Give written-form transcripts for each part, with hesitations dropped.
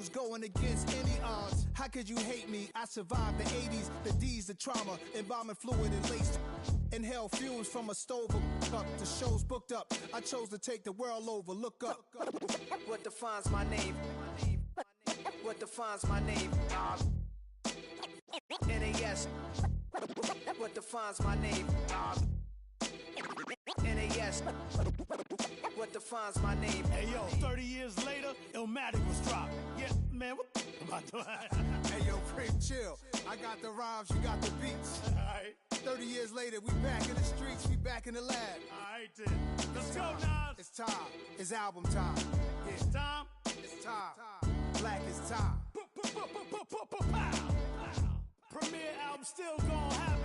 Going against any odds. How could you hate me? I survived the 80s, the D's, the trauma, embalming fluid and laced. Inhale fumes from a stove up. The show's booked up. I chose to take the world over. Look up. What defines my name? What defines my name? NAS. What defines my name? NAS. What defines my name? Hey yo, 30 years later, Illmatic was dropped. Yeah, man, what am I doing? Hey yo, Prince, chill. I got the rhymes, you got the beats. Alright. 30 years later, we back in the streets, we back in the lab. Alright then. Let's go, Nas. It's time. It's album time. Yeah. It's time. It's time. Black is time. Premiere album still gonna happen.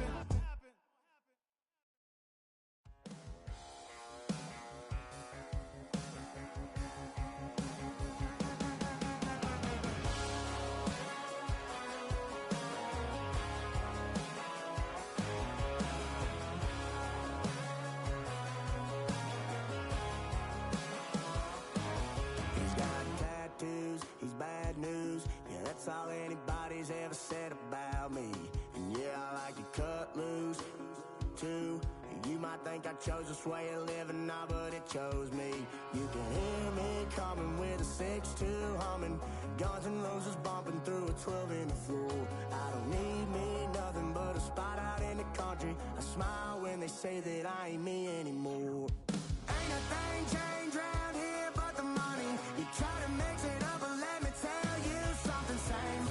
He's bad news, yeah, that's all anybody's ever said about me. And yeah, I like to cut loose, too. You might think I chose this way of living, nah, but it chose me. You can hear me coming with a 6-2 humming, Guns N' Roses bumping through a 12 in the floor. I don't need me nothing but a spot out in the country. I smile when they say that I ain't me anymore. Ain't a thing changed round here but the money. You try to mix it up, but let me tell you something. Same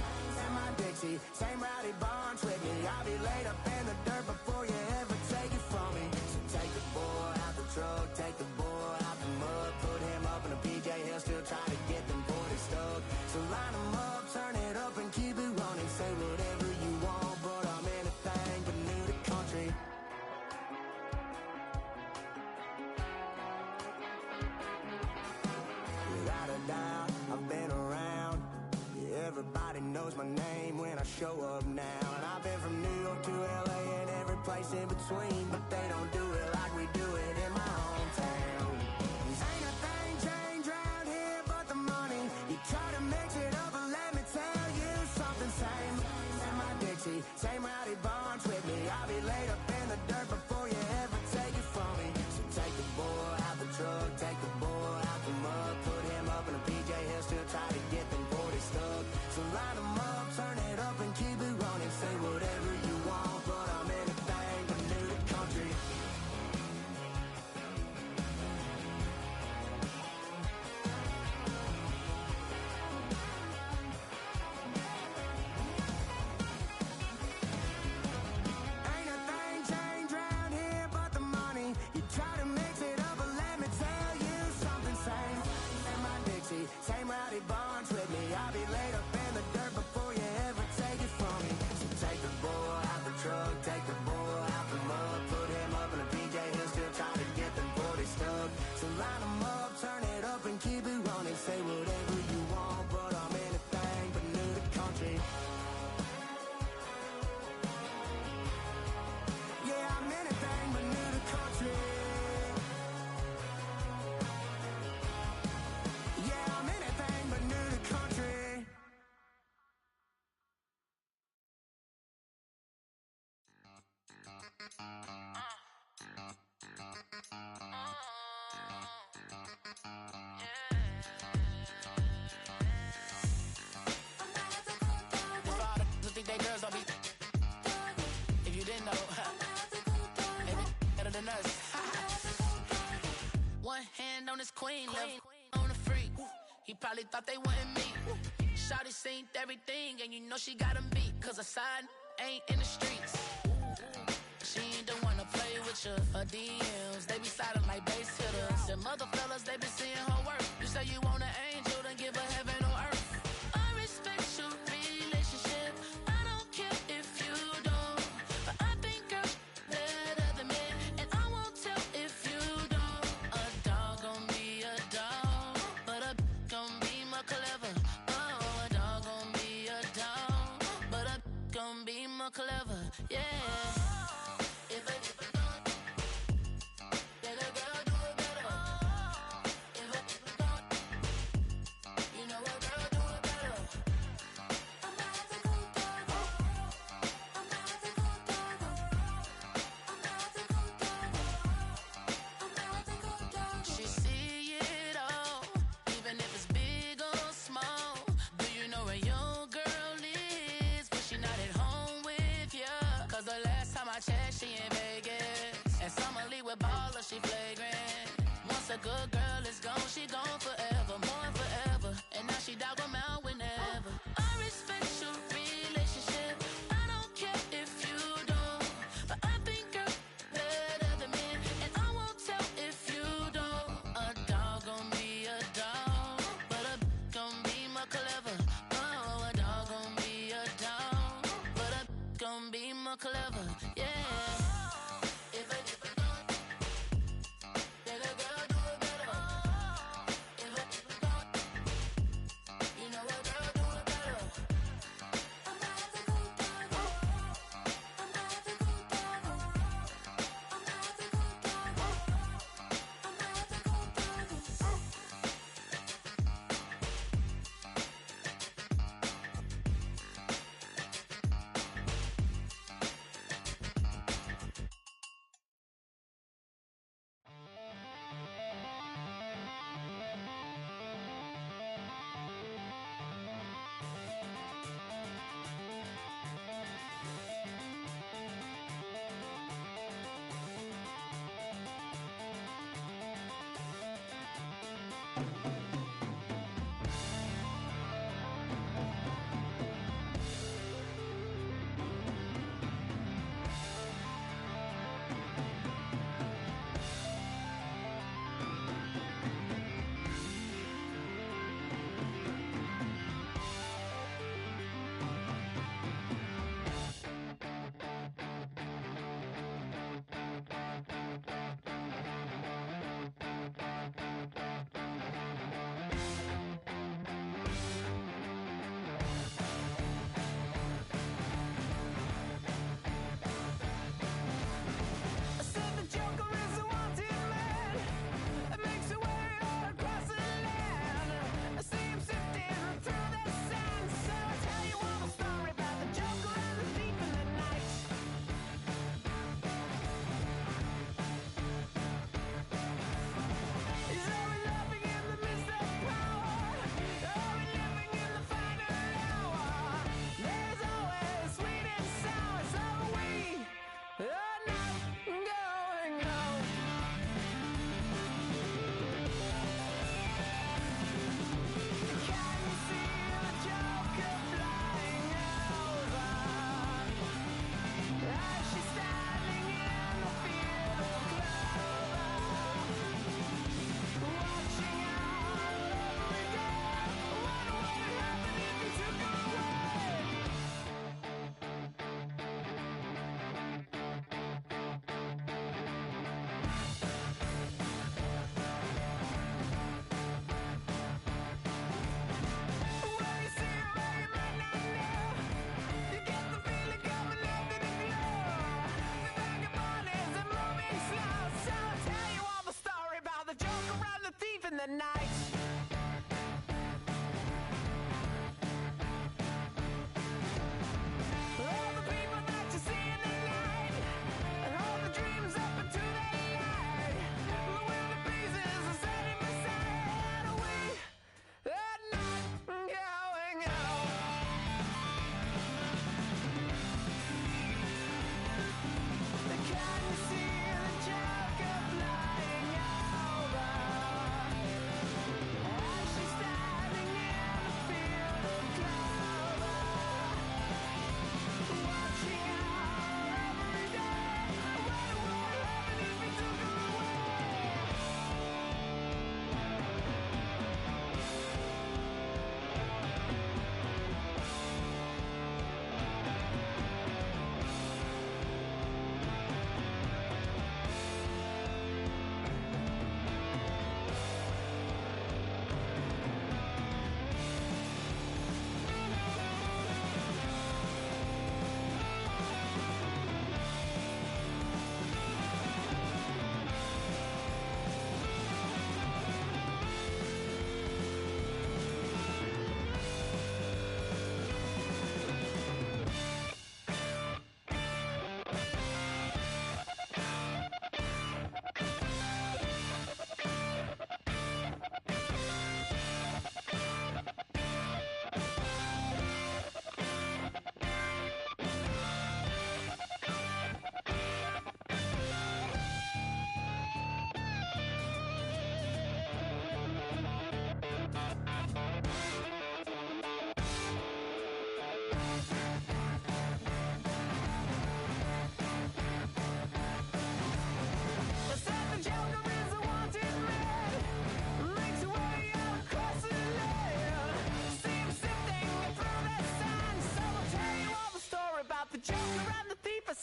my Dixie, same rowdy bonds with me. I'll be laid up in the dirt before you ever take it from me. So take the boy out the truck, take the boy out the mud, put him up in a PJ, he'll still try to get them 40 stuck. So line him up, turn it up and keep it running. Say whatever you want, but I'm anything but new to country. Without a doubt, I've been around. Yeah, everybody knows my name when I show up now. And I've been from New York to LA and every place in between, but they don't do it like we do it in my hometown. Ain't a thing changed round here but the money. You try to mix it up, but let me tell you something. Same my Dixie, same rowdy bonds with me. I'll be laid up in the dirt before you ever take it from me. So take the boy out the truck, take the boy out the mud, put him up in a PJ, he'll still try to get them 40 stuck. So line him up, turn it up and keep it running. Say whatever you want, but I'm anything but new to country. Ain't a thing changed round here but the money. You try to mix it up, but let me tell you something. Same my Dixie, same rowdy bonds with me. I'll be laid up in the dirt before you ever take it from me. So take the boy out the truck, take the boy out the mud, put him up in a PJ, he'll still try to get them 40 stuck. So line him up, turn it up and keep it running. Say whatever you want, but I'm anything but new to country. Yeah, I'm anything but new to country. Yeah, I'm anything but new to country. If all the think they girls don't be, if you didn't know, maybe better than us. One hand on his queen, left on the freak. He probably thought they wanted me. Shawty seen everything, and you know she got him beat. Cause a side ain't in the streets. She ain't the one to play with you. Her DMs, they be sliding like base hitters. The mother fellas, they be seeing her work. You say you want an angel, then give her heaven on earth. I respect your relationship. I don't care if you don't. But I think girls better than men. And I won't tell if you don't. A dog gon' be a dog, but a gon' be more clever. Oh, a dog gon' be a dog, but a gon' be more clever. Yeah. You know a girl do it better. she flagrant. Once a good girl is gone, she gone forever, more forever. And now she dog 'em out whenever. I respect your relationship. I don't care if you don't, but I think you're better than me, and I won't tell if you don't. A dog gon' be a dog, but a gon' be more clever. Oh, a dog gon' be a dog, but a gon' be more clever. Yeah. If a dog, then a girl do it better. If a dog, you know a girl do it better. I'm a ethical dog. I'm a ethical dog. I'm a ethical dog. I'm a ethical dog.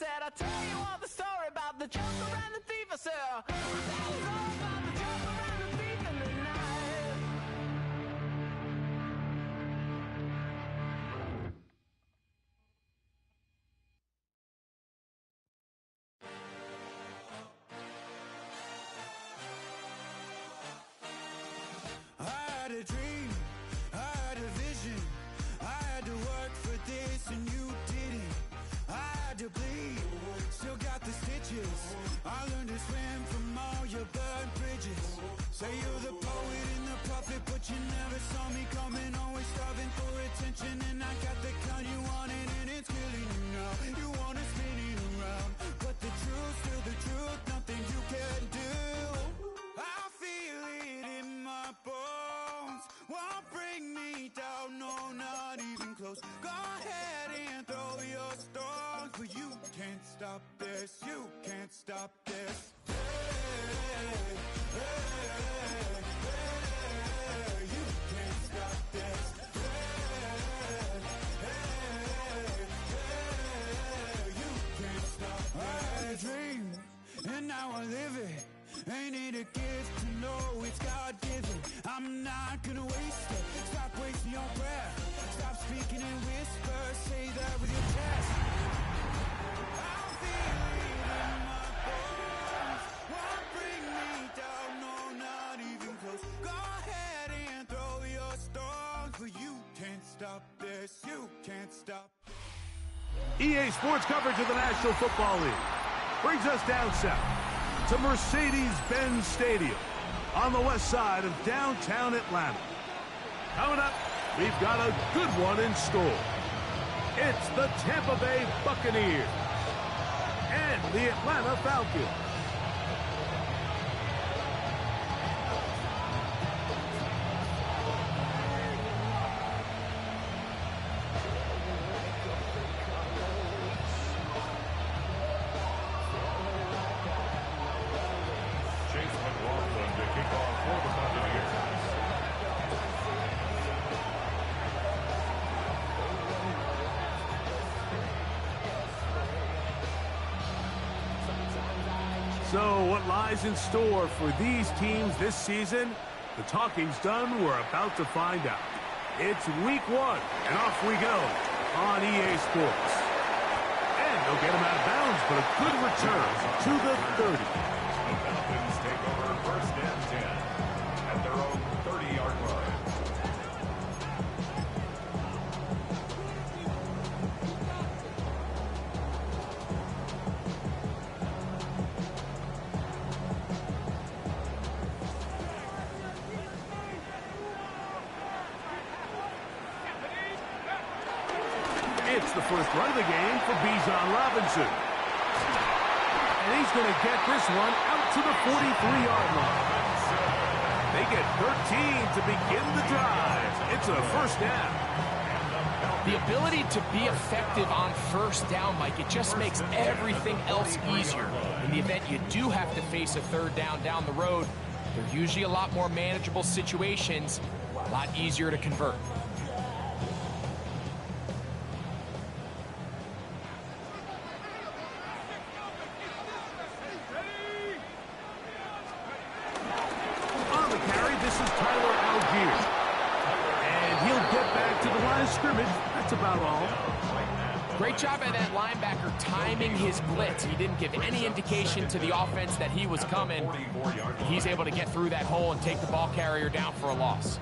said, I'll tell you all the story about the joker and the thief. I said, I'll tell you all about the joker and the thief in the night. I had a dream, I had a vision, I had to work for this and you didn't. I had to bleed, still got the stitches. I learned to swim from all your burned bridges. Say you're the poet and the prophet, but you never saw me coming. Always starving for attention, and I got the kind you wanted, and it's killing you now. You wanna spin it around, but the truth's still the truth. Nothing you can do. I feel it in my bones. Won't bring me down, no, not even close. Go ahead and throw your stones, but you can't stop this. You can't stop this. You can't stop this. You can't stop. I had a dream, and now I live it. Ain't it a gift to know it's God-given? I'm not gonna waste it. Stop wasting your breath. Stop speaking in whispers. Say that with your chest. I feel it in my bones. Won't bring me down, no, not even close. Go ahead and throw your stones, but you can't stop this. You can't stop. EA Sports coverage of the National Football League brings us down south to Mercedes-Benz Stadium on the west side of downtown Atlanta. Coming up, we've got a good one in store. It's the Tampa Bay Buccaneers and the Atlanta Falcons. So what lies in store for these teams this season? The talking's done. We're about to find out. It's week 1, and off we go on EA Sports. And they'll get him out of bounds, but a good return to the 30. The Falcons take over first and 10 at their own 30-yard line. It's the first run of the game for Bijan Robinson. And he's going to get this one out to the 43-yard line. They get 13 to begin the drive. It's a first down. The ability to be effective on first down, Mike, it just makes everything else easier. In the event you do have to face a third down the road, they're usually a lot more manageable situations, a lot easier to convert. About all. Great job by that linebacker timing his blitz. He didn't give any indication to the offense that he was coming. He's able to get through that hole and take the ball carrier down for a loss.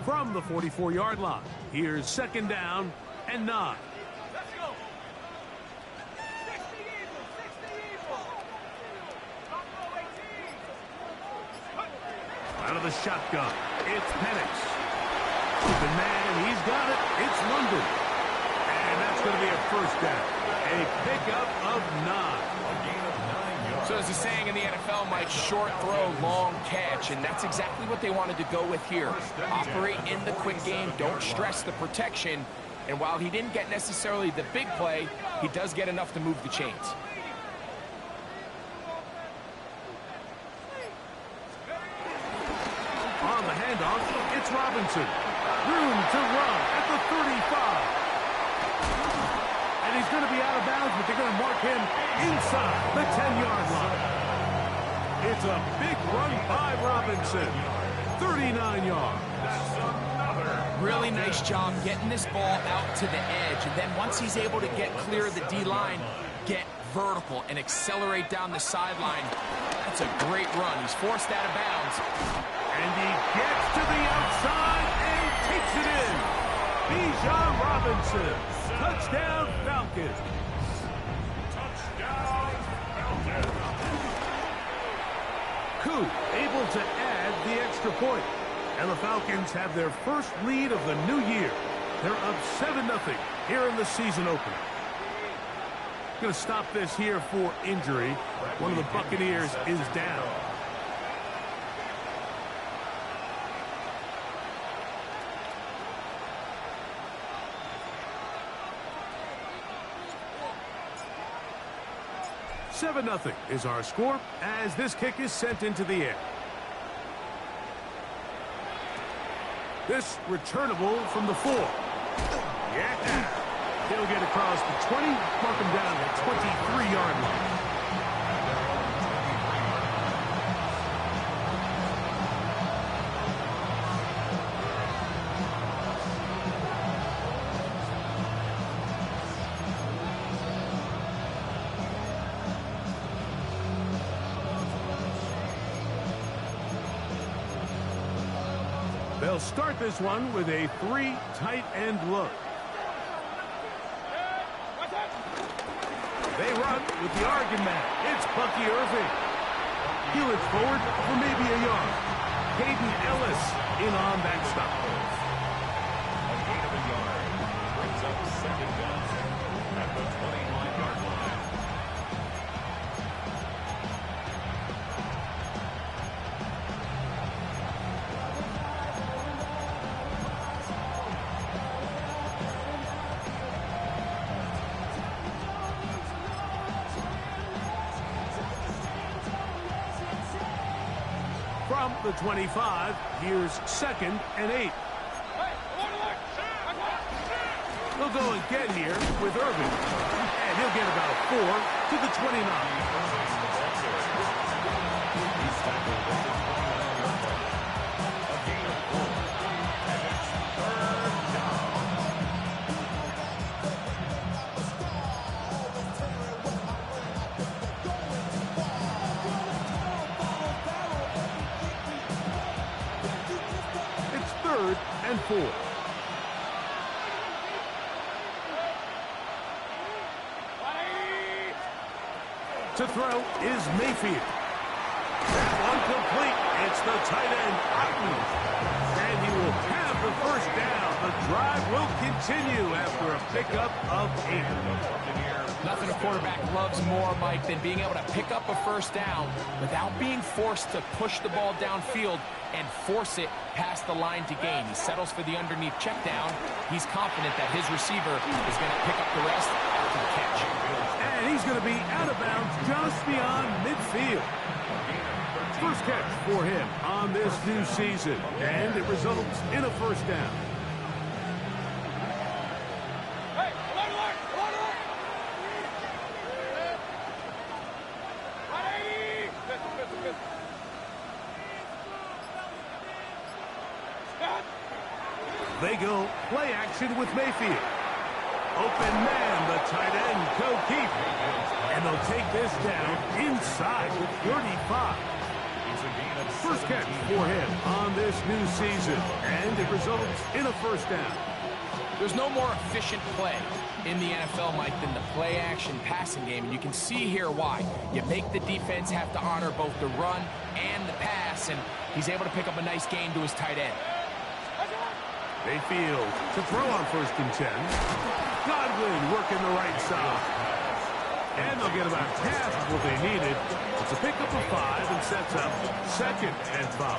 From the 44-yard line, here's second down and 9. Out of the shotgun, it's Penix. Open man, he's got it. It's London. And that's going to be a first down. A pickup of 9. So as the saying in the NFL, Mike, short throw, long catch. And that's exactly what they wanted to go with here. Operate in the quick game. Don't stress the protection. And while he didn't get necessarily the big play, he does get enough to move the chains. On the handoff, it's Robinson. Room to run at the 35. And he's going to be out of bounds, but they're going to mark him inside the 10-yard line. It's a big run by Robinson. 39 yards. Really nice job getting this ball out to the edge. And then once he's able to get clear of the D-line, get vertical and accelerate down the sideline. That's a great run. He's forced out of bounds. And he gets to the outside and takes it in. Bijan Robinson. Touchdown, Falcons. Touchdown, Falcons. Coup able to add the extra point. And the Falcons have their first lead of the new year. They're up 7-0 here in the season opener. Going to stop this here for injury. One of the Buccaneers is down. $7-0 is our score as this kick is sent into the air. This returnable from the 4. Yeah. He'll get across the 20, mark him down at 23-yard line. They'll start this one with a 3 tight end look. They run with the Oregon man. It's Bucky Irving. He looks forward for maybe a yard. Hayden Ellis in on that stop. A gain of a yard brings up second down at the 29-yard line. From the 25, here's 2nd and 8. They'll go again here with Irving. And he'll get about 4 to the 29. He's tackled at the 29-yard line. A gain of 4. And it's 3rd down. It's 3rd and 4. To throw is Mayfield. That one complete. It's the tight end, Otten. And he will have the first down. The drive will continue after a pickup of 8. Nothing a quarterback loves more, Mike, than being able to pick up a first down without being forced to push the ball downfield and force it past the line to gain. He settles for the underneath check down. He's confident that his receiver is going to pick up the rest after the catch. And he's going to be out of bounds just beyond midfield. First catch for him on this new season. And it results in a first down. They go play action with Mayfield. Open man, the tight end, Keith. And they'll take this down inside the 35. First catch for him on this new season. And it results in a first down. There's no more efficient play in the NFL, Mike, than the play-action passing game. And you can see here why. You make the defense have to honor both the run and the pass. And he's able to pick up a nice gain to his tight end. Mayfield to throw on 1st and 10. Godwin working the right side. And they'll get about half of what they needed. It's a pickup of 5 and sets up 2nd and 5.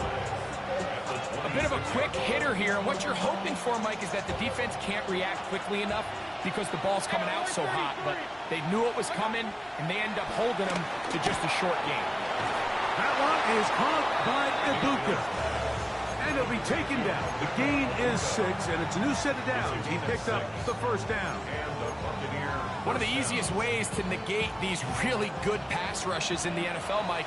A bit of a quick hitter here. And what you're hoping for, Mike, is that the defense can't react quickly enough because the ball's coming out so hot. But they knew it was coming, and they end up holding them to just a short game. That one is caught by Ibuka. And he'll be taken down. The gain is 6, and it's a new set of downs. He picked up the first down. One of the easiest ways to negate these really good pass rushes in the NFL, Mike,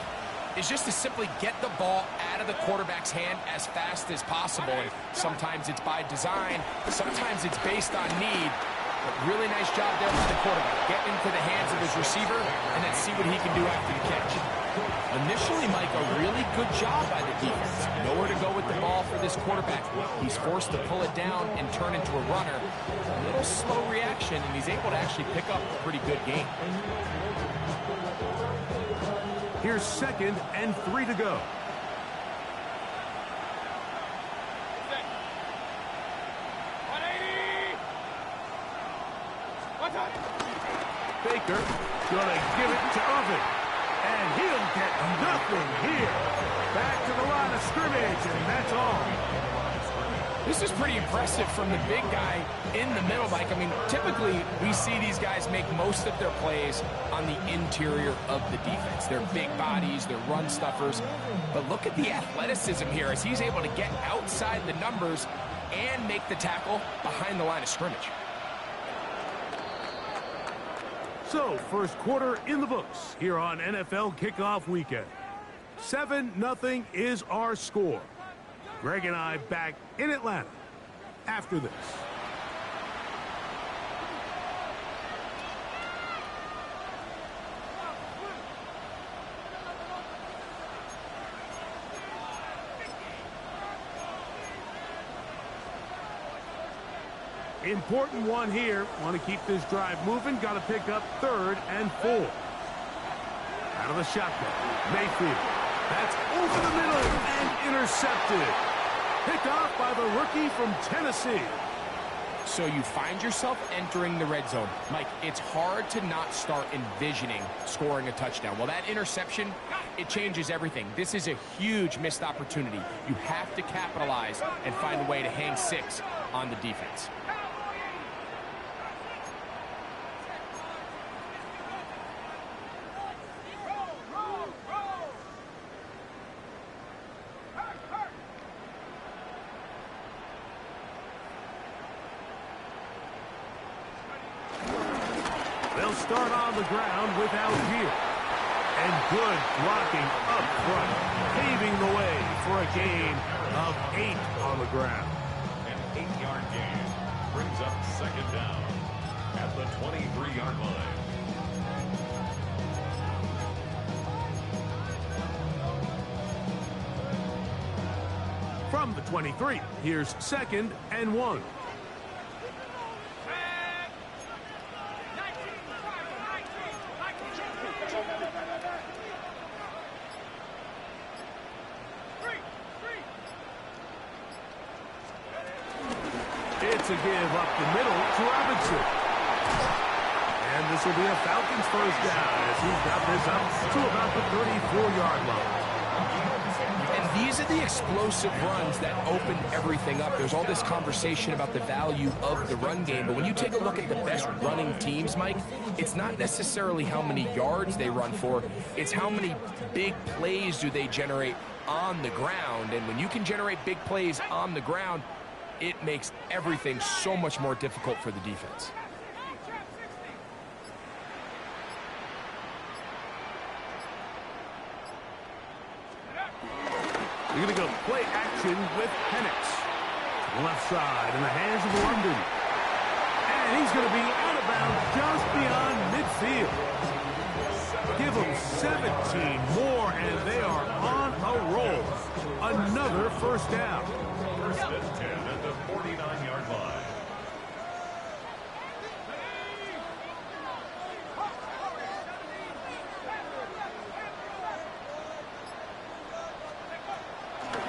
is just to simply get the ball out of the quarterback's hand as fast as possible. And sometimes it's by design, sometimes it's based on need. But really nice job there by the quarterback. Get into the hands of his receiver and then see what he can do after the catch. Initially, Mike, a really good job by the defense. Nowhere to go with the ball for this quarterback. He's forced to pull it down and turn into a runner. A little slow reaction, and he's able to actually pick up a pretty good game. Here's 2nd and 3 to go. Baker gonna give it to Irvin. And he'll get nothing here. Back to the line of scrimmage, and that's all. This is pretty impressive from the big guy in the middle, Mike. I mean, typically we see these guys make most of their plays on the interior of the defense. They're big bodies, they're run stuffers. But look at the athleticism here as he's able to get outside the numbers and make the tackle behind the line of scrimmage. So, first quarter in the books here on NFL Kickoff Weekend. 7-0 is our score. Greg and I back in Atlanta after this. Important one here. Want to keep this drive moving. Got to pick up 3rd and 4. Out of the shotgun. Mayfield. That's over the middle and intercepted. Picked off by the rookie from Tennessee. So you find yourself entering the red zone. Mike, it's hard to not start envisioning scoring a touchdown. Well, that interception, it changes everything. This is a huge missed opportunity. You have to capitalize and find a way to hang 6 on the defense. They'll start on the ground without fear. And good blocking up front, paving the way for a gain of 8 on the ground. An 8-yard gain brings up 2nd down at the 23-yard line. From the 23, here's 2nd and 1. It's a give up the middle to Robinson. And this will be a Falcons first down as he's got this up to about the 34-yard line. And these are the explosive runs that open everything up. There's all this conversation about the value of the run game, but when you take a look at the best running teams, Mike, it's not necessarily how many yards they run for, it's how many big plays do they generate on the ground. And when you can generate big plays on the ground, it makes everything so much more difficult for the defense. They're going to go play action with Penix. To the left side in the hands of London. And he's going to be out of bounds just beyond midfield. Give them 17 more, and they are on a roll. Another first down. First and 10 at the 49-yard line.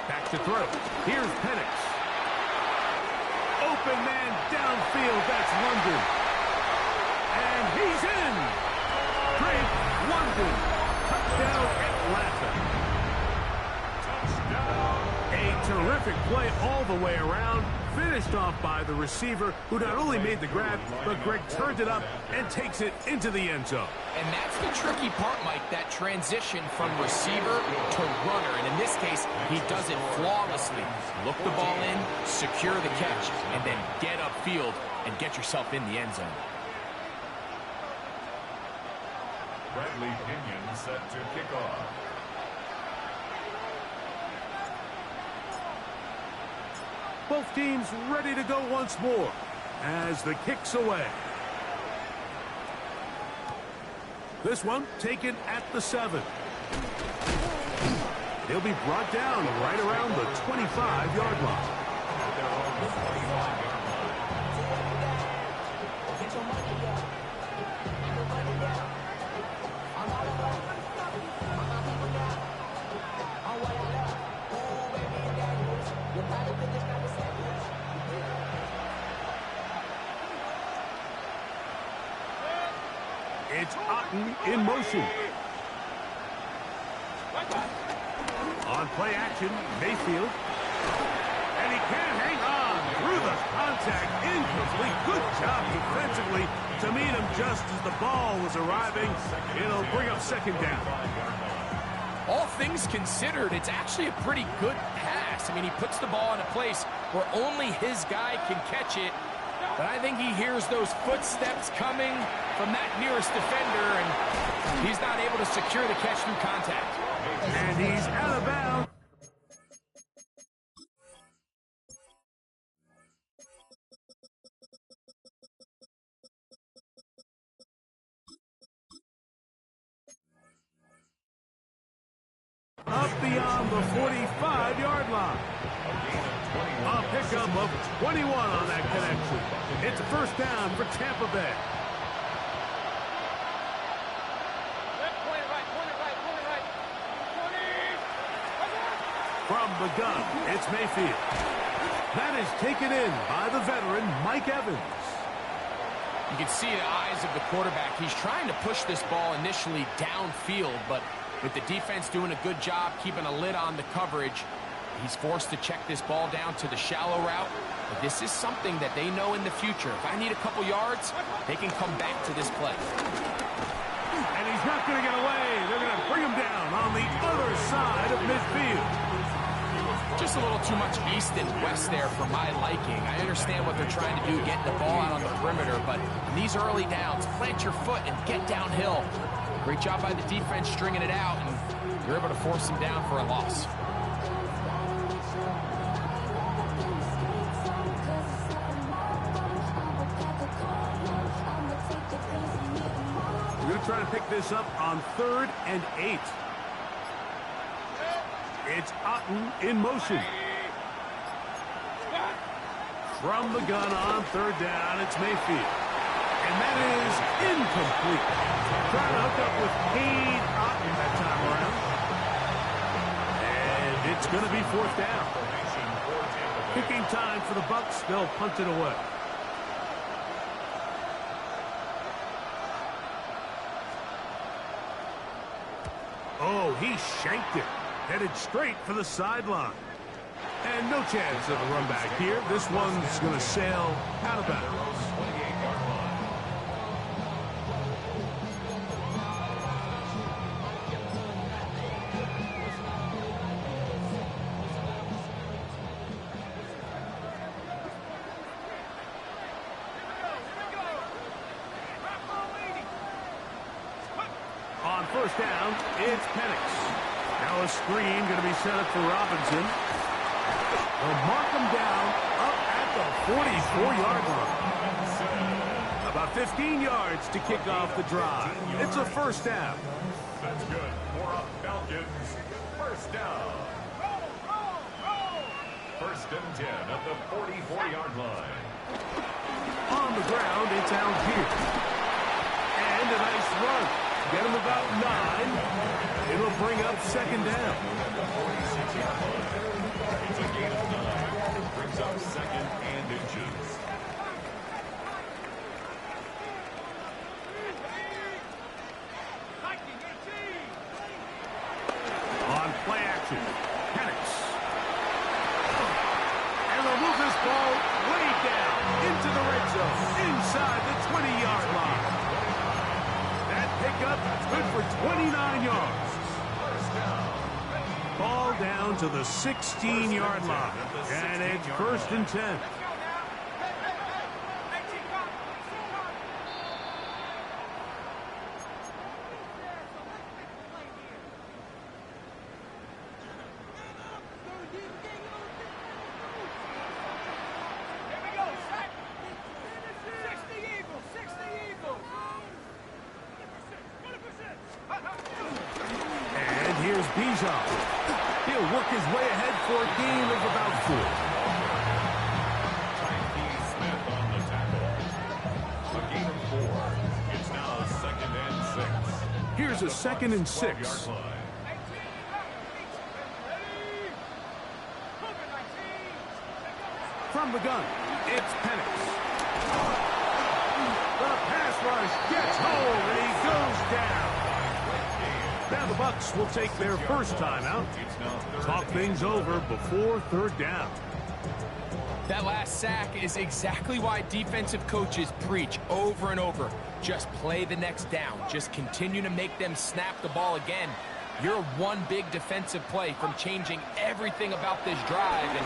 Back to throw. Here's Penix. Open man downfield. That's London. And he's in. Drake London. Touchdown Atlanta. Touchdown. A terrific play all the way around. Finished off by the receiver, who not only made the grab, but Greg turned it up and takes it into the end zone. And that's the tricky part, Mike, that transition from receiver to runner. And in this case, he does it flawlessly. Look the ball in, secure the catch, and then get upfield and get yourself in the end zone. Bradley Pinion set to kick off. Both teams ready to go once more as the kick's away. This one taken at the 7. He'll be brought down right around the 25-yard line. It's Otten in motion. On play action, Mayfield. And he can't hang on through the contact. Incomplete. Good job defensively to meet him just as the ball was arriving. It'll bring up second down. All things considered, it's actually a pretty good pass. I mean, he puts the ball in a place where only his guy can catch it. But I think he hears those footsteps coming from that nearest defender, and he's not able to secure the catch through contact. And he's out of bounds. Up beyond the 45-yard line. A pickup of 21 on that connection. It's a first down for Tampa Bay. From the gun, it's Mayfield. That is taken in by the veteran, Mike Evans. You can see the eyes of the quarterback. He's trying to push this ball initially downfield, but with the defense doing a good job keeping a lid on the coverage, he's forced to check this ball down to the shallow route. But this is something that they know in the future. If I need a couple yards, they can come back to this play. And he's not going to get away. They're going to bring him down on the other side of midfield. Just a little too much east and west there for my liking. I understand what they're trying to do, get the ball out on the perimeter, but in these early downs, plant your foot and get downhill. Great job by the defense stringing it out, and you're able to force him down for a loss. We're going to try to pick this up on 3rd and 8. It's Otten in motion. From the gun on 3rd down, it's Mayfield. And that is incomplete. Trying to hook up with Cade Otten that time around. And it's going to be 4th down. Kicking time for the Bucs. They'll punt it away. Oh, he shanked it. Headed straight for the sideline. And no chance of a run back here. This one's going to sail out of bounds. On 1st down, it's Penix. Now a screen going to be set up for Robinson. They'll mark him down up at the 44-yard line. About 15 yards to kick off the drive. It's a 1st down. That's good. For a Falcons. 1st down. 1st and 10 at the 44-yard line. On the ground, it's Algier. And a nice run. Get him about 9. It'll bring up 2nd down. It's a gain of 9. Brings up 2nd and inches. On play action, Penix. And they'll move this ball up. Good for 29 yards. Ball down to the 16-yard line. And it's 1st and 10. Here's Bijan. He'll work his way ahead for a gain of about 4. Smith on the tackle. A gain of 4. It's now 2nd and 6. Here's a 2nd and 6. From the gun, it's Penix. The pass rush gets home, and he goes down. Now the Bucs will take their first timeout. Talk things over before 3rd down. That last sack is exactly why defensive coaches preach over and over. Just play the next down. Just continue to make them snap the ball again. You're one big defensive play from changing everything about this drive. And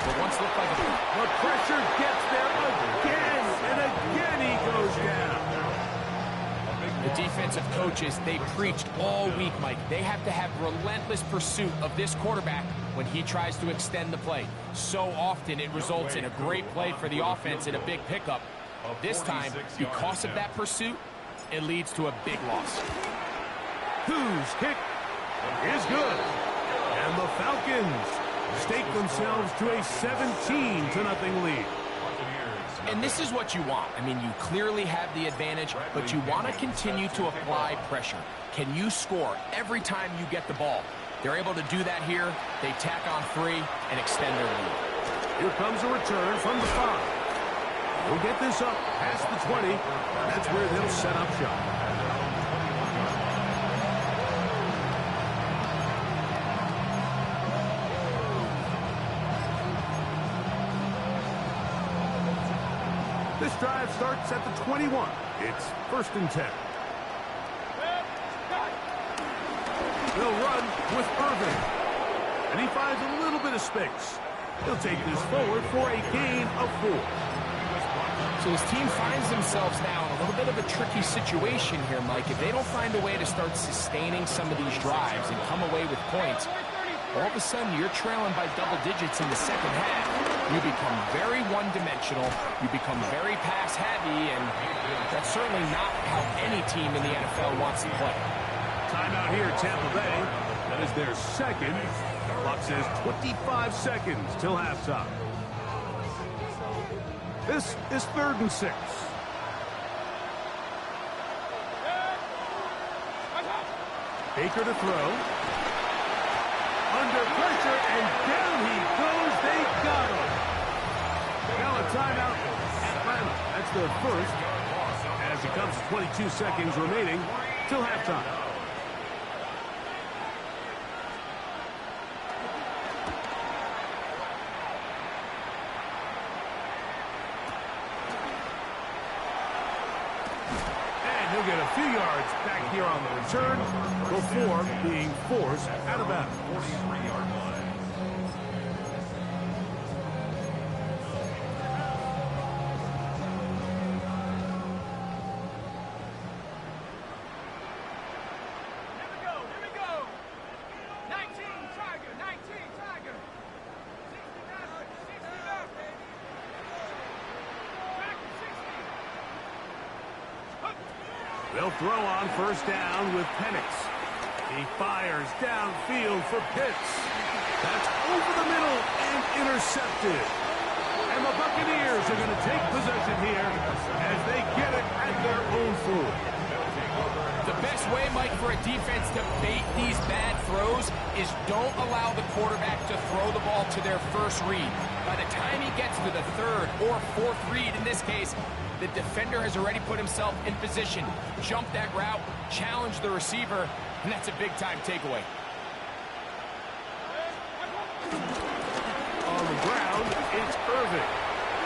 what once looked like the pressure gets there again, and again he goes down. The defensive coaches, they preached all week, Mike. They have to have relentless pursuit of this quarterback when he tries to extend the play. So often it results in a great play for the offense and a big pickup. This time, because of that pursuit, it leads to a big loss. Whose kick is good. And the Falcons stake themselves to a 17-0 lead. And this is what you want. I mean, you clearly have the advantage, but you want to continue to apply pressure. Can you score every time you get the ball? They're able to do that here. They tack on 3 and extend their lead. Here comes a return from the 5. We'll get this up past the 20. That's where they'll set up shop. This drive starts at the 21. It's 1st and 10. They'll run with Irvin. And he finds a little bit of space. He'll take this forward for a gain of 4. So his team finds themselves now in a little bit of a tricky situation here, Mike. If they don't find a way to start sustaining some of these drives and come away with points, all of a sudden you're trailing by double digits in the second half. You become very one-dimensional, you become very pass-heavy, and that's certainly not how any team in the NFL wants to play. Timeout here, Tampa Bay. That is their second. The clock says 25 seconds till halftime. This is 3rd and 6. Baker to throw. Under pressure, and down he goes. They got him. Now a timeout, Atlanta. That's their first. As it comes to 22 seconds remaining till halftime. And he'll get a few yards back here on the return before being forced out of bounds. They'll throw on 1st down with Penix. He fires downfield for Pitts. That's over the middle and intercepted. And the Buccaneers are going to take possession here as they get it at their own 4. The best way, Mike, for a defense to bait these bad throws is don't allow the quarterback to throw the ball to their first read. By the time he gets to the 3rd or 4th read, in this case, the defender has already put himself in position, jump that route, challenge the receiver, and that's a big-time takeaway. On the ground, it's Irvin.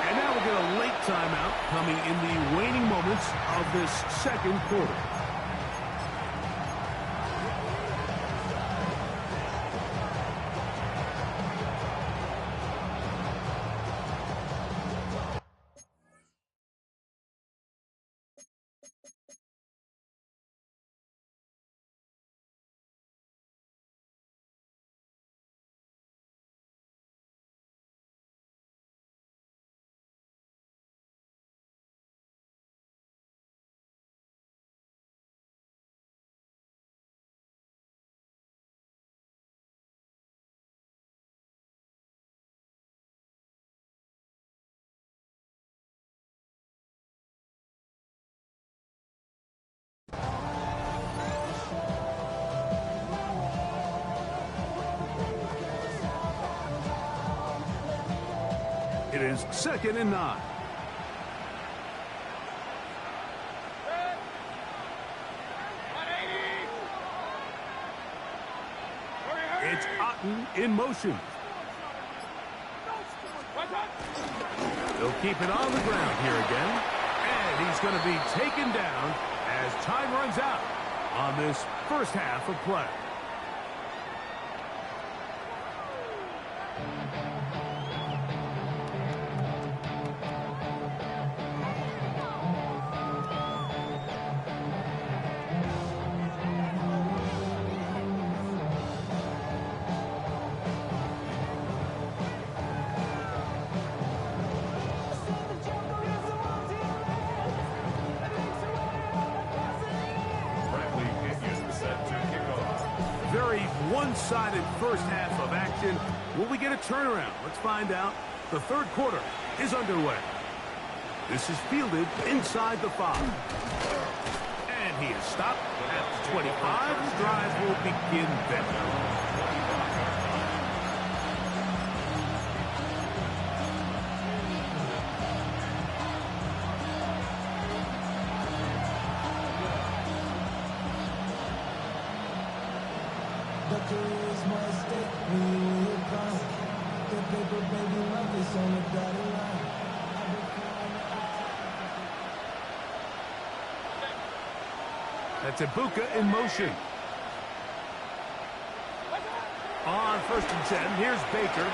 And now we'll get a late timeout coming in the waning moments of this second quarter. It is 2nd and 9. It's Otten in motion. They'll keep it on the ground here again. And he's going to be taken down as time runs out on this first half of play. Very one-sided first half of action. Will we get a turnaround? Let's find out. The third quarter is underway. This is fielded inside the 5. And he is stopped at the 25. The drive will begin then. That's Ibuka in motion. On 1st and 10, here's Baker.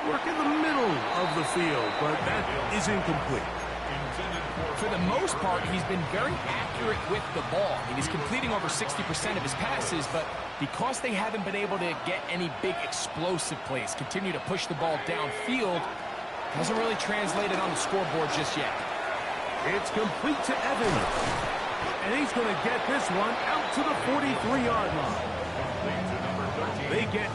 Work in the middle of the field, but that is incomplete. For the most part, he's been very accurate with the ball. I mean, he's completing over 60% of his passes, but because they haven't been able to get any big explosive plays, continue to push the ball downfield, hasn't really translated on the scoreboard just yet. It's complete to Evans. And he's going to get this one out to the 43-yard line. They get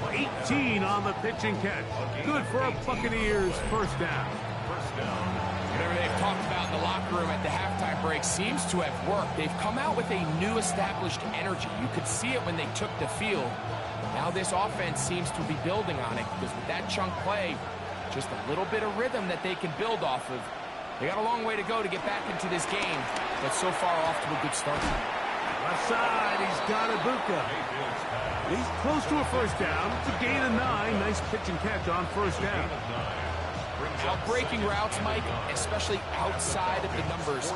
18 on the pitch and catch. Good for a Buccaneers first down. Whatever they've talked about in the locker room at the halftime break seems to have worked. They've come out with a new established energy. You could see it when they took the field. Now this offense seems to be building on it because with that chunk play, just a little bit of rhythm that they can build off of. They got a long way to go to get back into this game, but so far off to a good start. Left side, he's got Ibuka. He's close to a first down. It's a gain of 9. Nice pitch and catch on first down. Out breaking routes, Mike, especially outside of the numbers,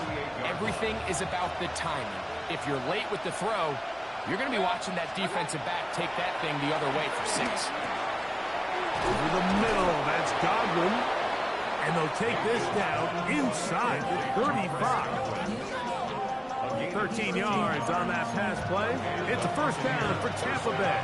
everything is about the timing. If you're late with the throw, you're going to be watching that defensive back take that thing the other way for 6. Over the middle, that's Godwin. And they'll take this down inside the 35. 13 yards on that pass play. It's a first down for Tampa Bay.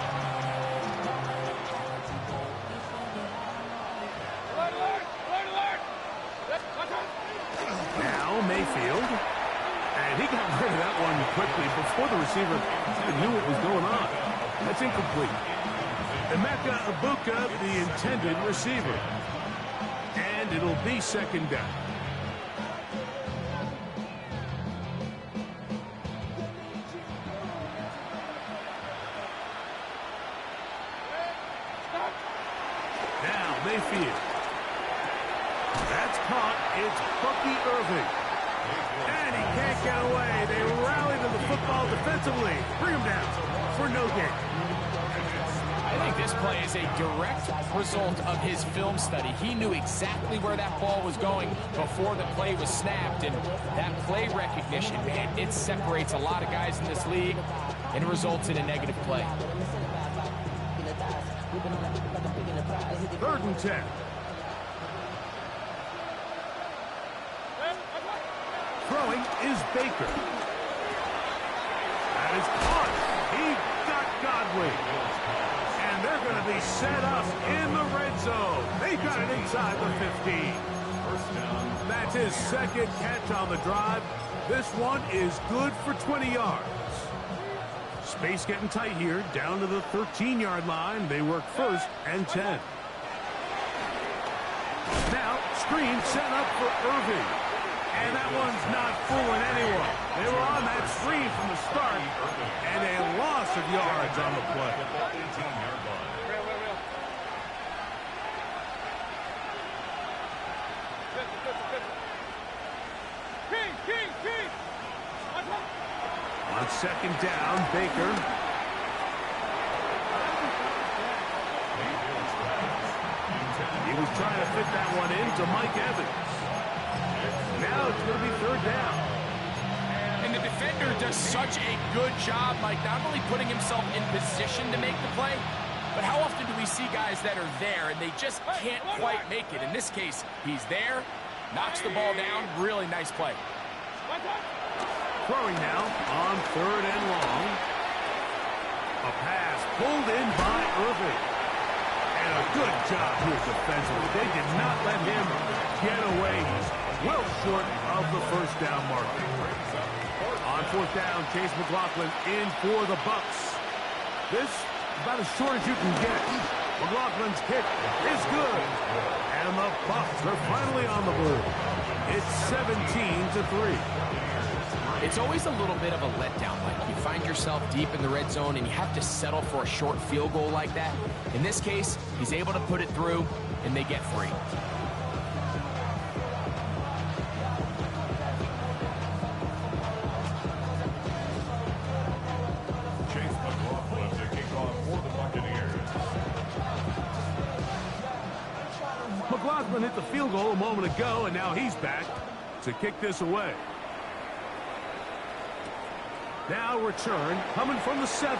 Now Mayfield. And he got rid of that one quickly before the receiver even knew what was going on. That's incomplete. Emeka Ibuka, the intended receiver. And it'll be 2nd down. Now Mayfield. That's caught. It's Bucky Irving. And he can't get away. They rally to the football defensively. Bring him down for no gain. I think this play is a direct result of his film study. He knew exactly where that ball was going before the play was snapped, and that play recognition, man, it separates a lot of guys in this league and results in a negative play. 3rd and 10. Throwing is Baker. That is caught. He got Godwin. And they're going to be set up in the red zone. They got it inside the 15. That's his 2nd catch on the drive. This one is good for 20 yards. Space getting tight here, down to the 13-yard line. They work 1st and 10. Now, screen set up for Irving. And that one's not fooling anyone. They were on that screen from the start, and a loss of yards on the play. second down, Baker. He was trying to fit that one into Mike Evans. Now it's going to be third down. And the defender does such a good job, Mike, not only putting himself in position to make the play, but how often do we see guys that are there and they just can't quite make it? In this case, he's there, knocks the ball down, really nice play. Throwing now on third and long. A pass pulled in by Irving. And a good job here defensively. They did not let him get away. He's well short of the first down marker. On fourth down, Chase McLaughlin in for the Bucks. This about as short as you can get. McLaughlin's kick is good. And the Bucks are finally on the board. It's 17-3. It's always a little bit of a letdown. Like you find yourself deep in the red zone and you have to settle for a short field goal like that. In this case, he's able to put it through and they get free. Chase McLaughlin to kick off for the Buccaneers. McLaughlin hit the field goal a moment ago, and now he's back to kick this away. Now return coming from the 7.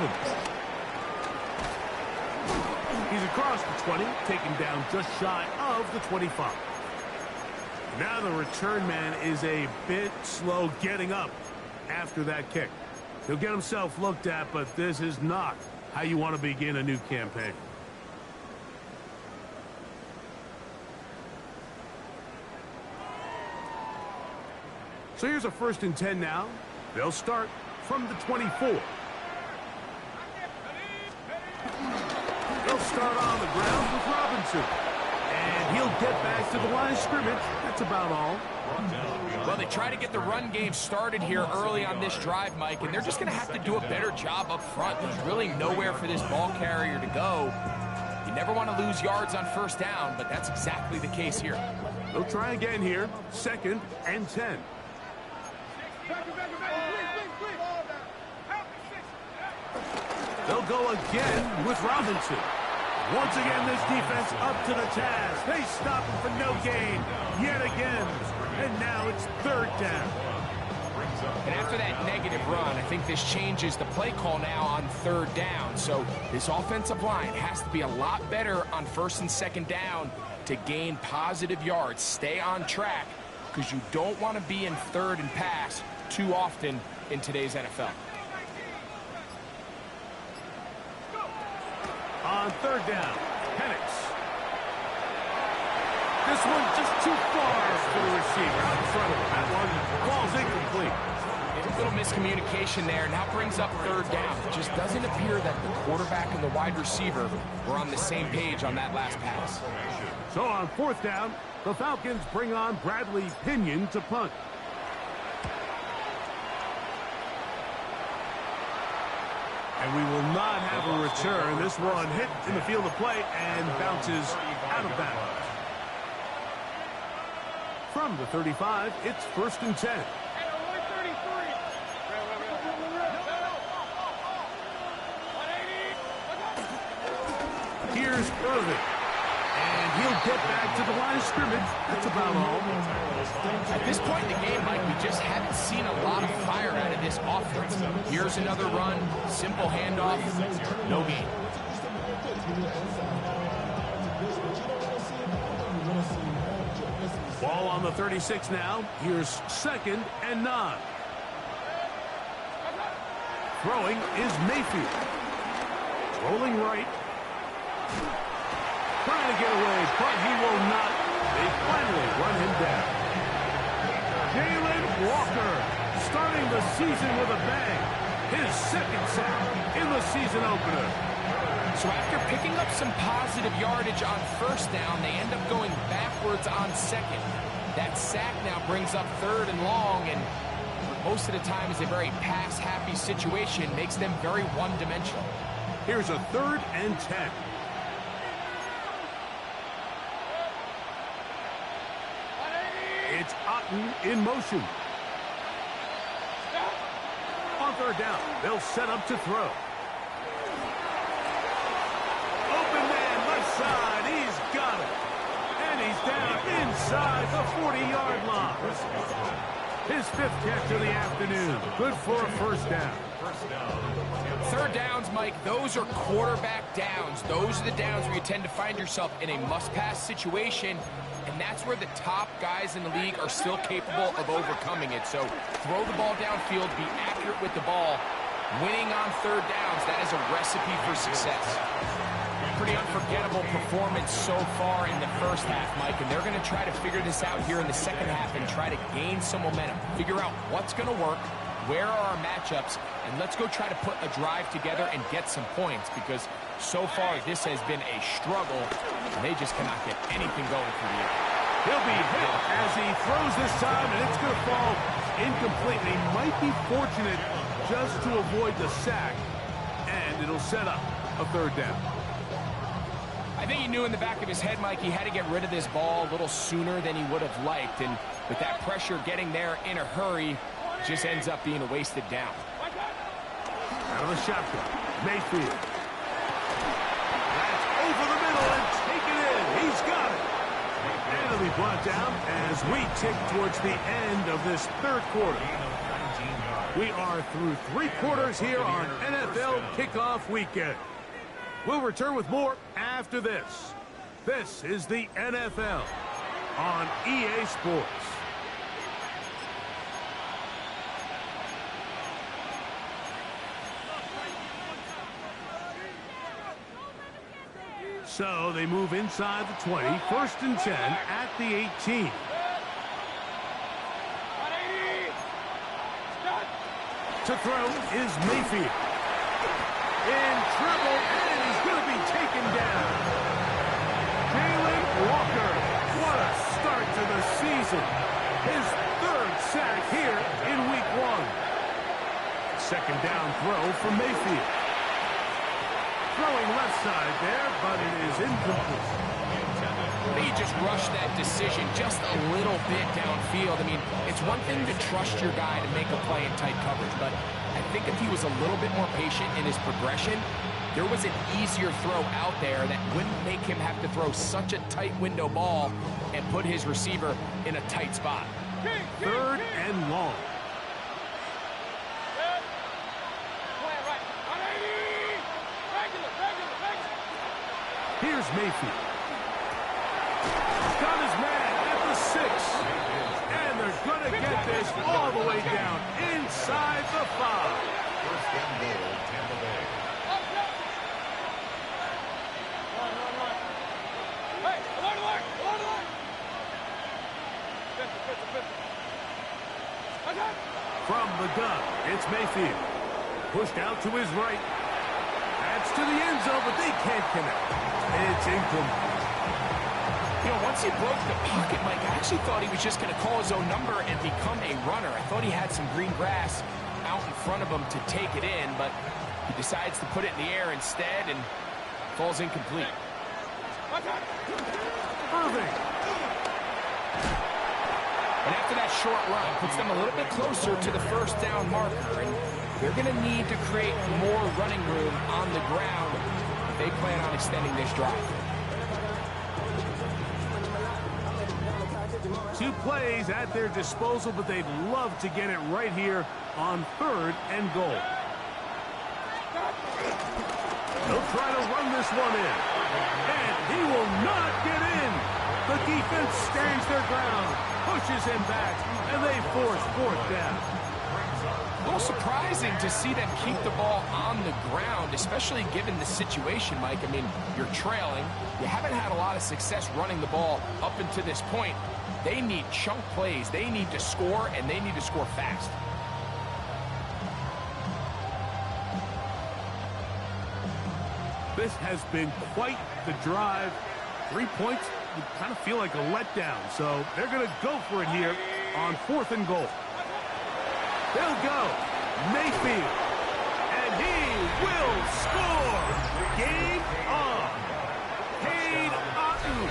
He's across the 20, taken down just shy of the 25. Now the return man is a bit slow getting up after that kick. He'll get himself looked at, but this is not how you want to begin a new campaign. So here's a 1st and 10 now. They'll start from the 24. They'll start on the ground with Robinson. And he'll get back to the line of scrimmage. That's about all. Well, they try to get the run game started here early on this drive, Mike, and they're just going to have to do a better job up front. There's really nowhere for this ball carrier to go. You never want to lose yards on first down, but that's exactly the case here. They'll try again here. 2nd and 10. They'll go again with Robinson. Once again, this defense up to the task. They stop him for no gain yet again. And now it's 3rd down. And after that negative run, I think this changes the play call now on 3rd down. So this offensive line has to be a lot better on 1st and 2nd down to gain positive yards. Stay on track because you don't want to be in 3rd and pass too often in today's NFL. On 3rd down, Penix. This one's just too far for the receiver out in front of him. That one falls incomplete. A little miscommunication there. Now brings up 3rd down. It just doesn't appear that the quarterback and the wide receiver were on the same page on that last pass. So on 4th down, the Falcons bring on Bradley Pinion to punt. And we will not have a return. This one hit in the field of play and bounces out of bounds. From the 35, it's 1st and 10. Here's Irving. And he'll get back to the line of scrimmage. That's about all. At this point in the game, Mike, we just haven't seen a lot of fire out of this offense. Here's another run, simple handoff, no gain. Ball on the 36 now. Here's 2nd and 9. Throwing is Mayfield. Rolling right. Trying to get away, but he will not. They finally run him down. Jalen Walker starting the season with a bang. His 2nd sack in the season opener. So after picking up some positive yardage on 1st down, they end up going backwards on 2nd. That sack now brings up 3rd and long, and most of the time is a very pass-happy situation, makes them very one-dimensional. Here's a 3rd and 10. It's Otten in motion. On third down. They'll set up to throw. Open man, left side. He's got it. And he's down inside the 40-yard line. His 5th catch of the afternoon. Good for a first down. Third downs, Mike, those are quarterback downs. Those are the downs where you tend to find yourself in a must-pass situation, and that's where the top guys in the league are still capable of overcoming it. So throw the ball downfield, be accurate with the ball. Winning on third downs, that is a recipe for success. Pretty unforgettable performance so far in the first half, Mike, and they're going to try to figure this out here in the second half and try to gain some momentum. Figure out what's going to work, where are our matchups, and let's go try to put a drive together and get some points, because so far this has been a struggle, and they just cannot get anything going for the air. He'll be hit as he throws this time, and it's going to fall incomplete. He might be fortunate just to avoid the sack, and it'll set up a third down. I think he knew in the back of his head, Mike, he had to get rid of this ball a little sooner than he would have liked, and with that pressure getting there in a hurry, it just ends up being a wasted down. Out of the shotgun, Mayfield. That's over the middle and take it in. He's got it. And it'll be brought down as we tick towards the end of this third quarter. We are through 3 quarters here on NFL Kickoff Weekend. We'll return with more after this. This is the NFL on EA Sports. So they move inside the 20, 1st and 10 at the 18. To throw is Mayfield. In trouble, and he's going to be taken down. Jalen Walker, what a start to the season. His 3rd sack here in week 1. 2nd down throw for Mayfield. Throwing left side there, but it is incomplete. He just rushed that decision just a little bit downfield. I mean, it's one thing to trust your guy to make a play in tight coverage, but I think if he was a little bit more patient in his progression, there was an easier throw out there that wouldn't make him have to throw such a tight window ball and put his receiver in a tight spot. 3rd and long. Here's Mayfield. Got his man at the 6. And they're going to get this all the way down inside the 5. 1st and goal, Tampa Bay. From the gun, it's Mayfield. Pushed out to his right. That's to the end zone, but they can't connect. It's incomplete. You know, once he broke the pocket, Mike, I actually thought he was just going to call his own number and become a runner. I thought he had some green grass out in front of him to take it in, but he decides to put it in the air instead and falls incomplete. Irving. And after that short run, puts them a little bit closer to the 1st down marker, and they're going to need to create more running room on the ground if they plan on extending this drive. 2 plays at their disposal, but they'd love to get it right here on 3rd and goal. They'll try to run this one in. And he will not get in. The defense stands their ground, pushes him back, and they force 4th down. A little surprising to see them keep the ball on the ground, especially given the situation, Mike. I mean, you're trailing. You haven't had a lot of success running the ball up until this point. They need chunk plays. They need to score, and they need to score fast. This has been quite the drive. 3 points would kind of feel like a letdown, so they're going to go for it here on 4th and goal. They'll go. Mayfield. And he will score. Game on. Cade Otton.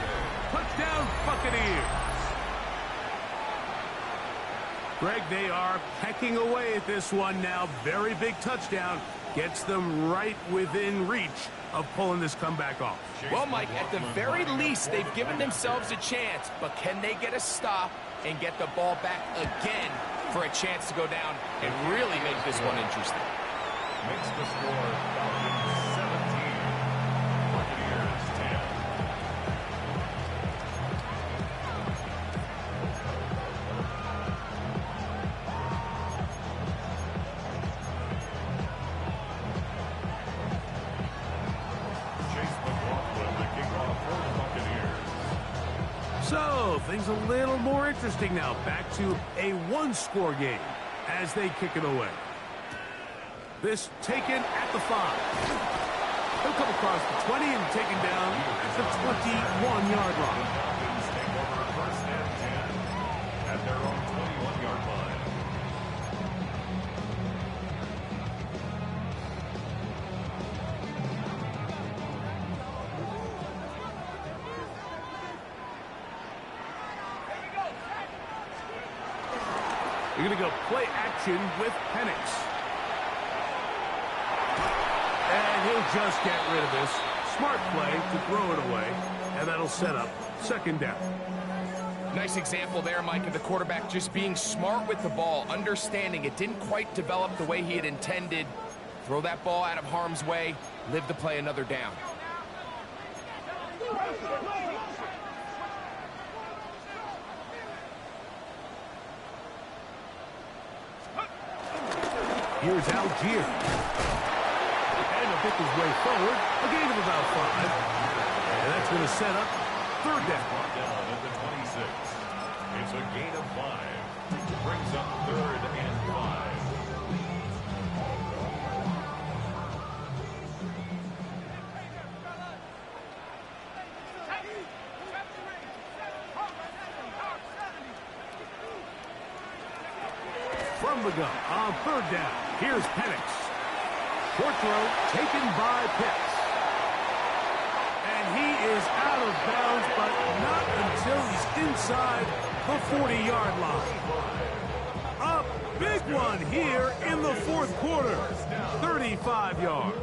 Touchdown Buccaneers. Greg, they are pecking away at this one now. Very big touchdown. Gets them right within reach of pulling this comeback off. Well, Mike, at the very least, they've given themselves a chance, but can they get a stop and get the ball back again for a chance to go down and really make this one interesting? Makes the score Falcons 17, Buccaneers 10. So, things a little more interesting now. Back to a one-score game as they kick it away. This taken at the 5. He'll come across the 20 and taken down at the 21-yard line. Falcons take over first and 10 at their own 21-yard line. You're going to go play action with Penix. And he'll just get rid of this. Smart play to throw it away. And that'll set up second down. Nice example there, Mike, of the quarterback just being smart with the ball, understanding it didn't quite develop the way he had intended. Throw that ball out of harm's way, live to play another down. Here's Algier. And he'll pick his way forward. A gain of about 5. And that's going to set up third down. Down at the 26. It's a gain of 5. Brings up third and 5. From the gun on third down. Here's Penix. Short throw taken by Pitts. And he is out of bounds, but not until he's inside the 40-yard line. A big one here in the fourth quarter. 35 yards.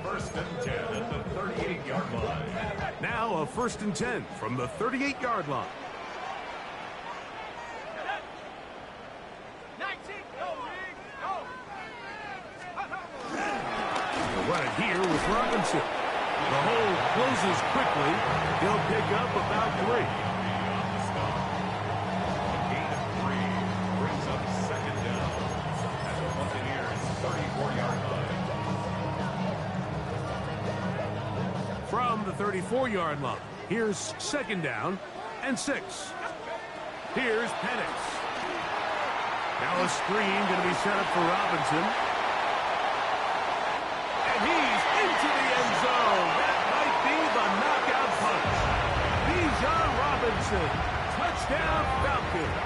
First and 10 at the 38-yard line. Now a first and 10 from the 38-yard line. Run it here with Robinson. The hole closes quickly. He'll pick up about 3. A gain of 3 brings up second down at the Buccaneers 34-yard line. From the 34-yard line, here's second down and 6. Here's Penix. Now a screen going to be set up for Robinson. And he's into the end zone. That might be the knockout punch. Bijan Robinson, touchdown Falcons.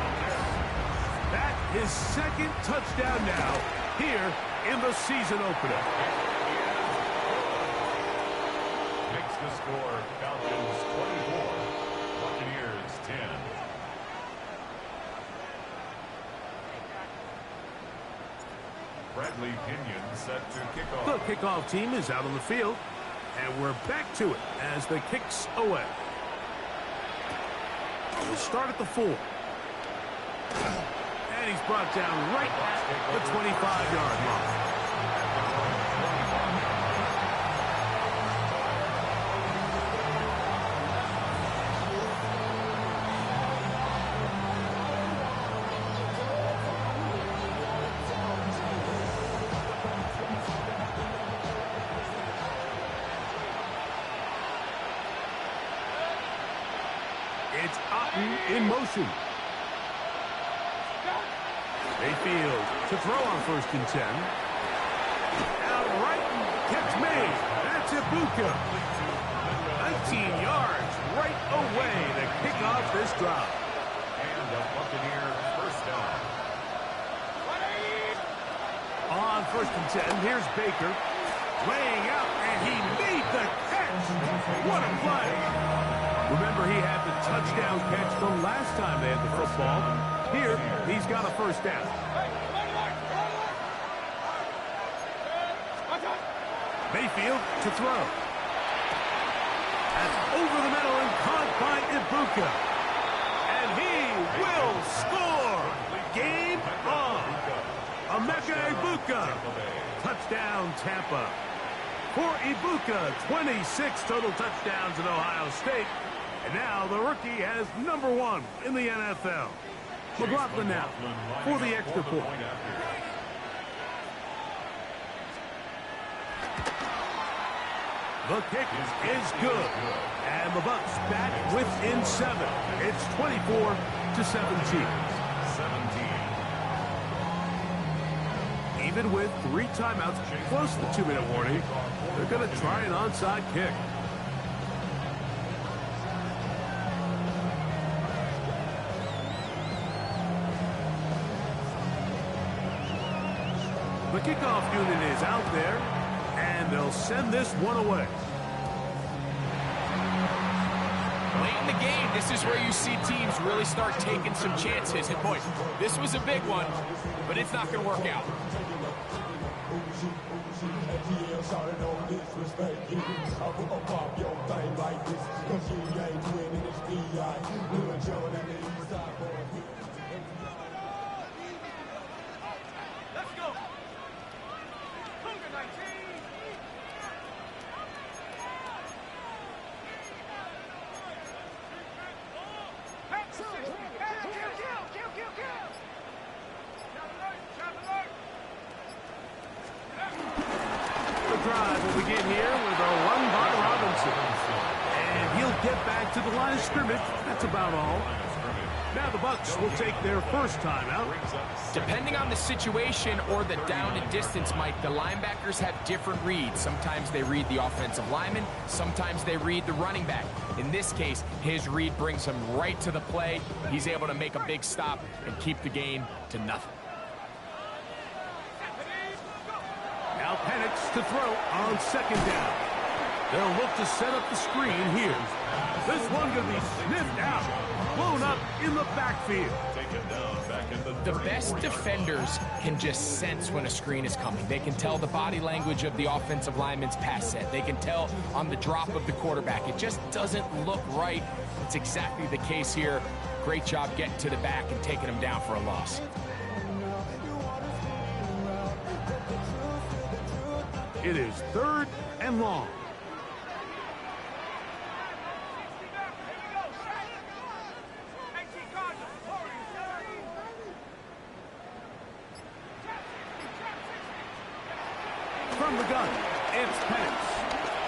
That is second touchdown now here in the season opener. Makes the score Falcons 24, Buccaneers 10. Bradley Pinion set to kick off. The kickoff team is out on the field, and we're back to it as the kicks away. We'll start at the 4. And he's brought down right at the 25-yard line. It's Otten in motion. Mayfield to throw on first and 10. Out right, catch made. That's Ibuka. 19 yards right away to kick off this drive. And a Buccaneer first down. On first and 10, here's Baker. Laying out, and he made the catch. What a play. Remember, he had the touchdown catch from last time they had the football. Here, he's got a first down. Mayfield to throw. That's over the middle and caught by Ibuka. And he will score. Game on. Emeka Ibuka. Touchdown, Tampa. For Ibuka, 26 total touchdowns in Ohio State. And now the rookie has number 1 in the NFL. McLaughlin now for the extra point. The kick is good. And the Bucs back within 7. It's 24-17. Even with 3 timeouts, close to the 2-minute warning, they're going to try an onside kick. The kickoff unit is out there, and they'll send this one away. Late in the game, this is where you see teams really start taking some chances. And boy, this was a big one, but it's not going to work out. Drive will begin here with a run by Robinson. And he'll get back to the line of scrimmage. That's about all. Now the Bucs will take their first timeout. Depending on the situation or the down and distance, Mike, the linebackers have different reads. Sometimes they read the offensive lineman. Sometimes they read the running back. In this case, his read brings him right to the play. He's able to make a big stop and keep the game to nothing. Now Penix to throw on second down. They'll look to set up the screen here. This one going to be sniffed out, blown up in the backfield. The best defenders can just sense when a screen is coming. They can tell the body language of the offensive lineman's pass set. They can tell on the drop of the quarterback. It just doesn't look right. It's exactly the case here. Great job getting to the back and taking him down for a loss. It is 3rd and long. From the gun, it's Penix.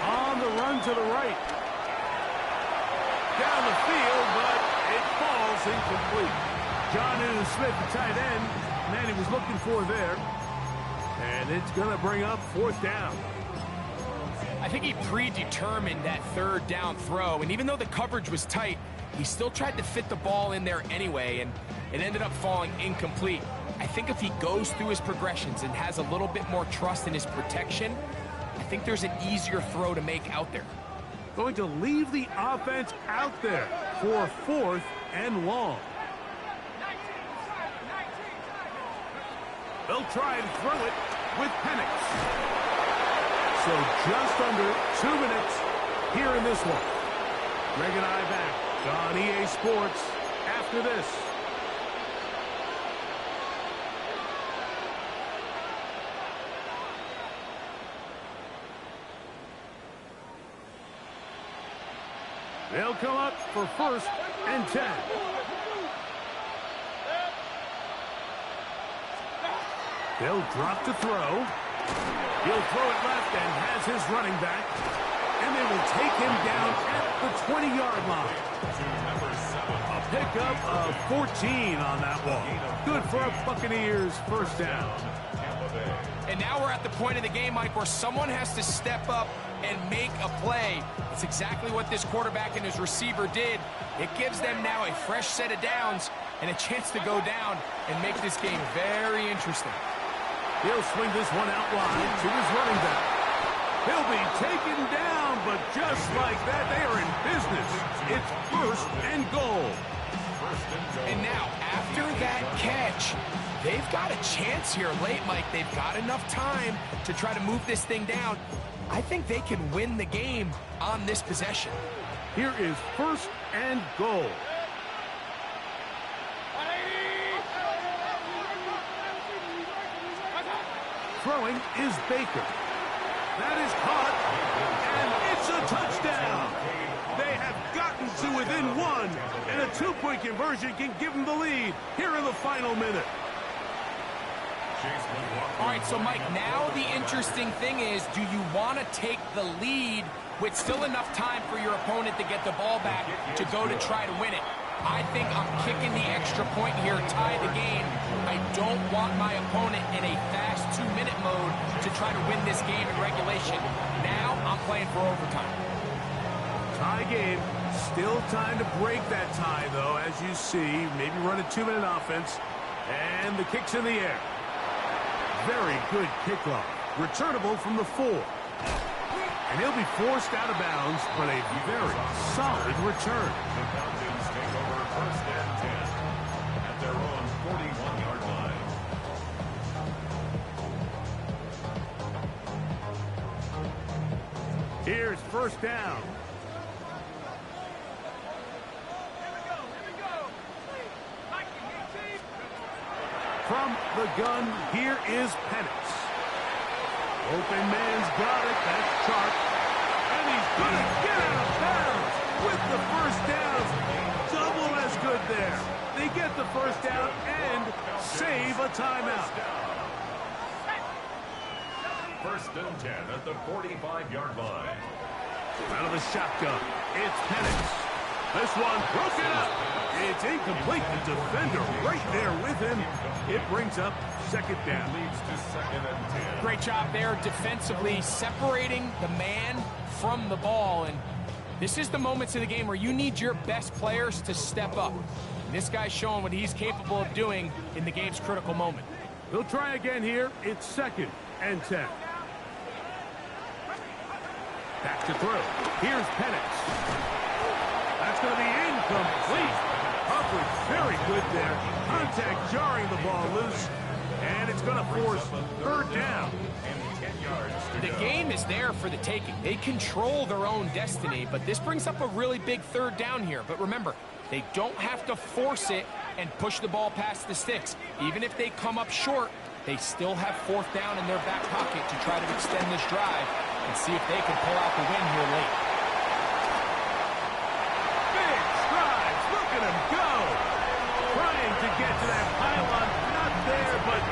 On the run to the right. Down the field, but it falls incomplete. Jonnu Smith, the tight end, man he was looking for there. And it's going to bring up 4th down. I think he predetermined that 3rd down throw, and even though the coverage was tight, he still tried to fit the ball in there anyway, and it ended up falling incomplete. I think if he goes through his progressions and has a little bit more trust in his protection, I think there's an easier throw to make out there. Going to leave the offense out there for 4th and long. They'll try and throw it with Penix. So just under 2 minutes here in this one. Greg and I back on EA Sports after this. They'll come up for 1st and 10. They'll drop to throw. He'll throw it left and has his running back. And they will take him down at the 20-yard line. A pickup of 14 on that one. Good for a Buccaneers first down. And now we're at the point of the game, Mike, where someone has to step up and make a play. It's exactly what this quarterback and his receiver did. It gives them now a fresh set of downs and a chance to go down and make this game very interesting. He'll swing this one out wide to his running back. He'll be taken down, but just like that, they are in business. It's 1st and goal. And now, after that catch, they've got a chance here late, Mike. They've got enough time to try to move this thing down. I think they can win the game on this possession. Here is 1st and goal. Throwing is Baker. That is caught, and it's a touchdown. They have gotten to within one, and a 2-point conversion can give them the lead here in the final minute. All right, so Mike, now the interesting thing is, do you want to take the lead with still enough time for your opponent to get the ball back to go to try to win it? I think I'm kicking the extra point here, tie the game. I don't want my opponent in a fast 2-minute mode to try to win this game in regulation. Now I'm playing for overtime. Tie game. Still time to break that tie, though, as you see. Maybe run a 2-minute offense. And the kick's in the air. Very good kickoff. Returnable from the 4. And he'll be forced out of bounds, but a very solid return. The Falcons take over 1st and 10 at their own 41-yard line. Here's 1st down. From the gun, here is Penix. Open man's got it. That's Sharp. And he's going to get out of bounds with the 1st down. Double as good there. They get the 1st down and save a timeout. 1st and 10 at the 45-yard line. Out of the shotgun, it's Penix. This one broken up. It's incomplete. The defender right there with him. It brings up 2nd down. Leads to 2nd and 10. Great job there defensively separating the man from the ball. And this is the moments of the game where you need your best players to step up. And this guy's showing what he's capable of doing in the game's critical moment. They'll try again here. It's 2nd and 10. Back to throw. Here's Penix. That's going to be incomplete. Coverage very good there. Contact jarring the ball loose. And it's going to force 3rd down. And 10 yards to The go. game is there for the taking. They control their own destiny, but this brings up a really big 3rd down here. But remember, they don't have to force it and push the ball past the sticks. Even if they come up short, they still have 4th down in their back pocket to try to extend this drive and see if they can pull out the win here late. Big strides. Look at him go. Trying to get to that pylon. Not there, but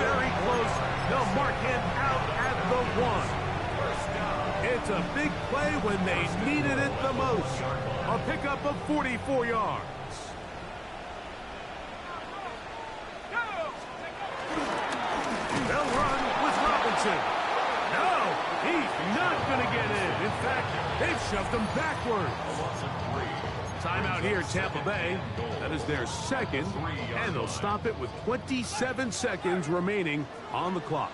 very close. They'll mark him out at the 1. It's a big play when they needed it the most. A pickup of 44 yards. They'll run with Robinson. No, he's not going to get in. In fact, they've shoved him backwards. Timeout here, Tampa Bay. That is their 2nd, and they'll stop it with 27 seconds remaining on the clock.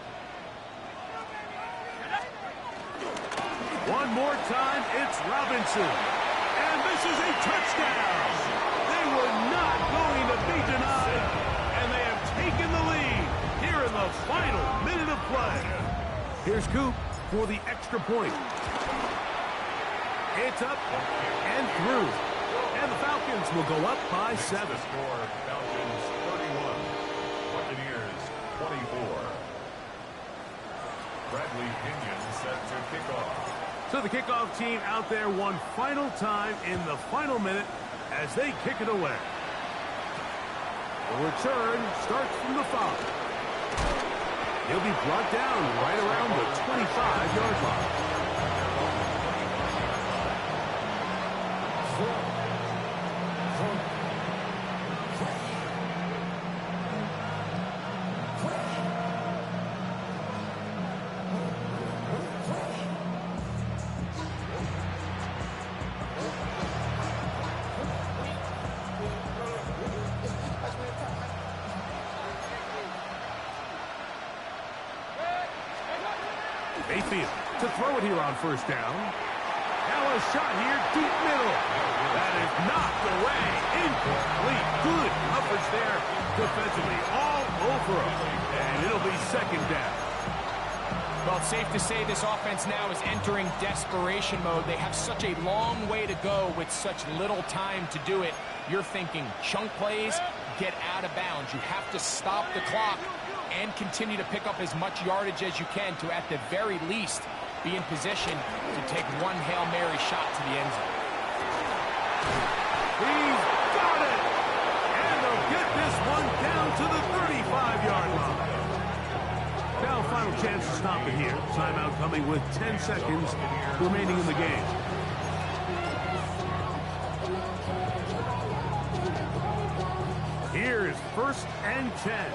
One more time, it's Robinson. And this is a touchdown. They were not going to be denied, and they have taken the lead here in the final minute of play. Here's Coop for the extra point. It's up and through. And the Falcons will go up by 7. Score, Falcons 31, Buccaneers 24. Bradley Pinion set to kick off. So the kickoff team out there one final time in the final minute as they kick it away. The return starts from the 5. He'll be brought down right around the 25-yard line. Mayfield to throw it here on 1st down. Now a shot here deep middle. That that is knocked away. Incomplete. Good coverage there defensively. All over him. And it'll be second down. Well, it's safe to say this offense now is entering desperation mode. They have such a long way to go with such little time to do it. You're thinking chunk plays, get out of bounds. You have to stop the clock and continue to pick up as much yardage as you can to, at the very least, be in position to take one Hail Mary shot to the end zone. He's got it! And they'll get this one down to the 35-yard line. Now, final chance to stop it here. Timeout coming with 10 seconds remaining in the game. Here is 1st and 10.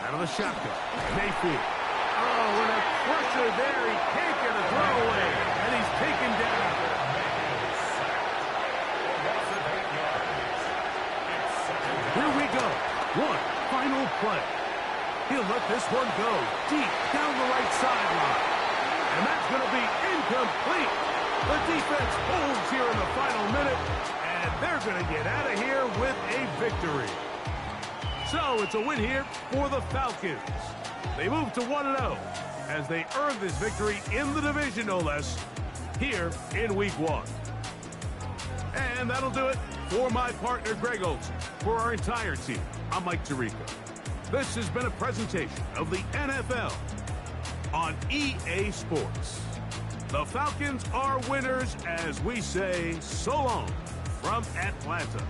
Out of the shotgun. Mayfield. Oh, with a pressure there. He can't get a throw away. And he's taken down. Here we go. One final play. He'll let this one go deep down the right sideline. And that's going to be incomplete. The defense holds here in the final minute. And they're going to get out of here with a victory. So it's a win here for the Falcons. They move to 1-0 as they earn this victory in the division, no less, here in Week 1. And that'll do it for my partner, Greg Olson. For our entire team, I'm Mike Tirico. This has been a presentation of the NFL on EA Sports. The Falcons are winners as we say so long from Atlanta.